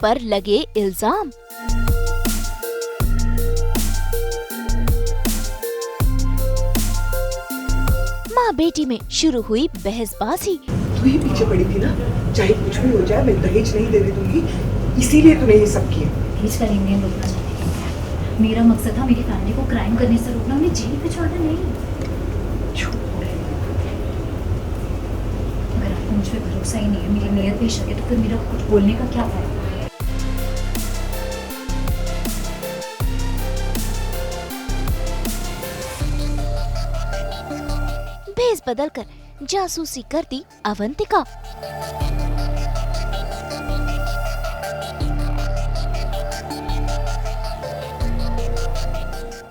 पर लगे इल्जाम। माँ बेटी में शुरू हुई बहसबाजी। तू ही पीछे पड़ी थी ना, चाहे कुछ भी हो जाए मैं दहेज नहीं देने दूंगी, इसीलिए तूने ये सब किया। दहेज का लेन देन रोकना चाहती थी। मेरा मकसद था मेरी फैमिली को क्राइम करने से रोकना, उन्हें जेल भिजवाना नहीं। अगर आपको मुझ पे भरोसा ही नहीं है, मेरी नीयत पे शक है, तो फिर मेरा कुछ बोलने का क्या फायदा? भेस बदलकर जासूसी करती अवंतिका।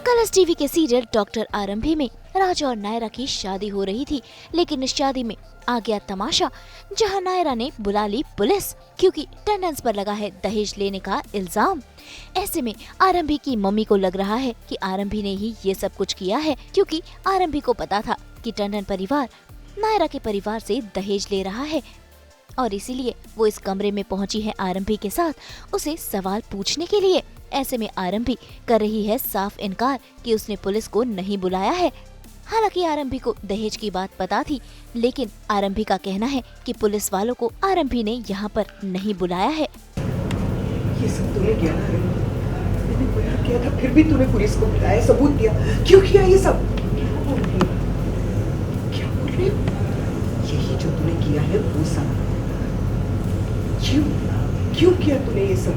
कलर्स टीवी के सीरियल डॉक्टर आरंभी में राज और नायरा की शादी हो रही थी, लेकिन इस शादी में आ गया तमाशा, जहां नायरा ने बुला ली पुलिस, क्योंकि टंडन पर लगा है दहेज लेने का इल्जाम। ऐसे में आरंभी की मम्मी को लग रहा है कि आरंभी ने ही ये सब कुछ किया है, क्योंकि आरंभी को पता था कि टंडन परिवार नायरा के परिवार से दहेज ले रहा है, और इसीलिए वो इस कमरे में पहुंची है आरंभी के साथ उसे सवाल पूछने के लिए। ऐसे में आरंभी कर रही है साफ इनकार कि उसने पुलिस को नहीं बुलाया है। हालांकि आरंभी को दहेज की बात पता थी, लेकिन आरंभी का कहना है कि पुलिस वालों को आरंभी ने यहाँ पर नहीं बुलाया है। ये सब तूने किया ना, मैंने गुनाह किया था, फिर भी तूने पुलिस को बुलाया, सबूत दिया, क्यों किया ये सब? क्या बोल रही हो? यही जो तूने किया है वो सब। क्यों किया तूने ये सब?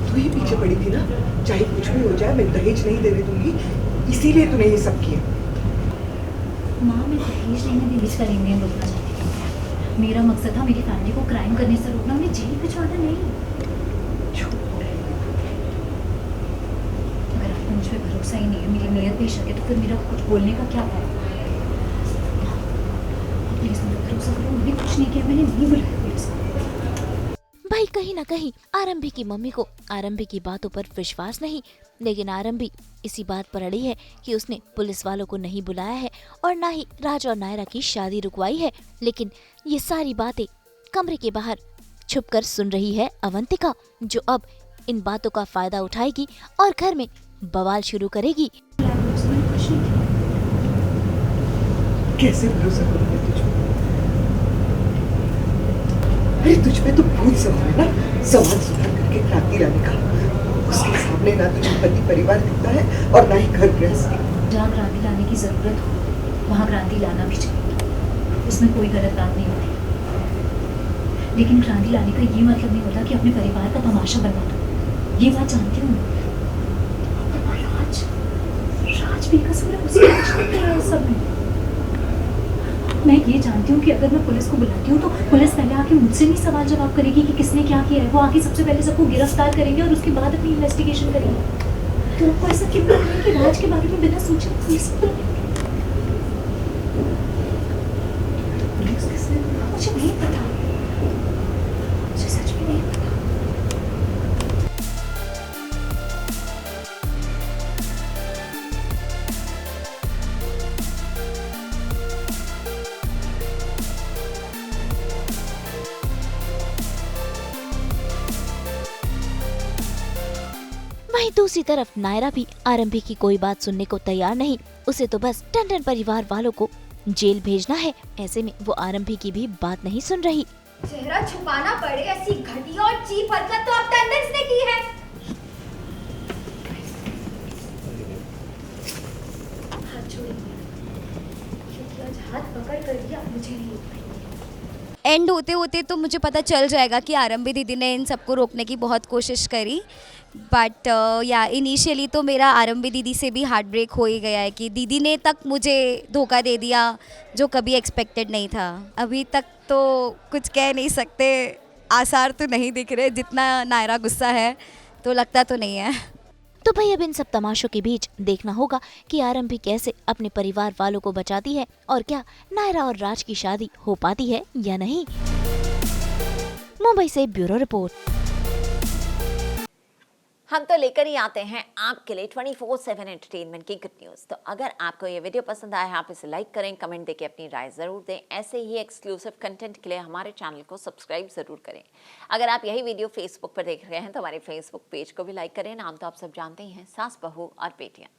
तू ही पीछे पड़ी थी ना, चाहे कुछ भी हो जाए मैं दहेज नहीं देने दूंगी, इसीलिए तूने ये सब किया। माँ, मैं दहेज दहेज का लेन देन रोकना चाहती थी। मेरा मकसद था मेरी फैमिली को क्राइम करने से रोकना, उन्हें जेल भिजवाना नहीं। अगर आपको मुझ पे भरोसा ही नहीं है, मेरी नीयत पे शक है, तो फिर मेरा कुछ बोलने का क्या फायदा? प्लीज मुझे भरोसा करो, मैंने कुछ नहीं किया, मैंने नहीं बुलाया पुलिस को। भाई कहीं न कहीं आरंभी की मम्मी को आरंभी की बातों पर विश्वास नहीं, लेकिन आरंभी इसी बात पर अड़ी है कि उसने पुलिस वालों को नहीं बुलाया है और ना ही राज और नायरा की शादी रुकवाई है। लेकिन ये सारी बातें कमरे के बाहर छुपकर सुन रही है अवंतिका, जो अब इन बातों का फायदा उठाएगी और घर में बवाल शुरू करेगी। कैसे भरोसा करूं मैं तुझ पे? अरे तुझ पे तो बहुत सवाल है ना, समाज सुधार करके क्रांति लाने का। उसके सामने ना तुझे पति परिवार दिखता है और ना ही घर गृहस्थी। जहाँ क्रांति लाने की जरूरत हो वहाँ क्रांति लाना भी चाहिए, उसमें कोई गलत बात नहीं होती। लेकिन क्रांति लाने का ये मतलब नहीं होता कि अपने परिवार का तमाशा बनवा दो। ये बात जानती हूँ। राज बेकसूर है, उसे कुछ नहीं किया है सब में। मैं ये जानती हूँ कि अगर मैं पुलिस को बुलाती हूँ तो पुलिस पहले आके मुझसे नहीं सवाल जवाब करेगी कि किसने क्या किया है। वो आके सबसे पहले सबको गिरफ्तार करेंगे और उसके बाद अपनी इन्वेस्टिगेशन करेंगे। तो आपको ऐसा क्यों लग रहा है कि राज के बारे में बिना सोचे पुलिस को मुझे नहीं पता, मुझे सच में नहीं पता। वहीं दूसरी तरफ नायरा भी आरंभी की कोई बात सुनने को तैयार नहीं। उसे तो बस टंडन परिवार वालों को जेल भेजना है। ऐसे में वो आरंभी की भी बात नहीं सुन रही। चेहरा छुपाना पड़े ऐसी घटिया और चीप हरकत तो अब टंडन ने की है। हाथ पकड़ कर दिया, मुझे नहीं। एंड होते होते तो मुझे पता चल जाएगा कि आरंभी दीदी ने इन सबको रोकने की बहुत कोशिश करी, बट या इनिशियली तो मेरा आरंभी दीदी से भी हार्ट ब्रेक हो ही गया है कि दीदी ने तक मुझे धोखा दे दिया जो कभी एक्सपेक्टेड नहीं था। अभी तक तो कुछ कह नहीं सकते, आसार तो नहीं दिख रहे। जितना नायरा गुस्सा है तो लगता तो नहीं है। तो भाई अब इन सब तमाशों के बीच देखना होगा कि आरंभी कैसे अपने परिवार वालों को बचाती है और क्या नायरा और राज की शादी हो पाती है या नहीं। मुंबई से ब्यूरो रिपोर्ट। हम तो लेकर ही आते हैं आपके लिए 24/7 एंटरटेनमेंट की गुड न्यूज़। तो अगर आपको ये वीडियो पसंद आया है आप इसे लाइक करें, कमेंट देके अपनी राय ज़रूर दें। ऐसे ही एक्सक्लूसिव कंटेंट के लिए हमारे चैनल को सब्सक्राइब ज़रूर करें। अगर आप यही वीडियो फेसबुक पर देख रहे हैं तो हमारे फेसबुक पेज को भी लाइक करें। नाम तो आप सब जानते ही हैं, सास बहू और बेटियाँ।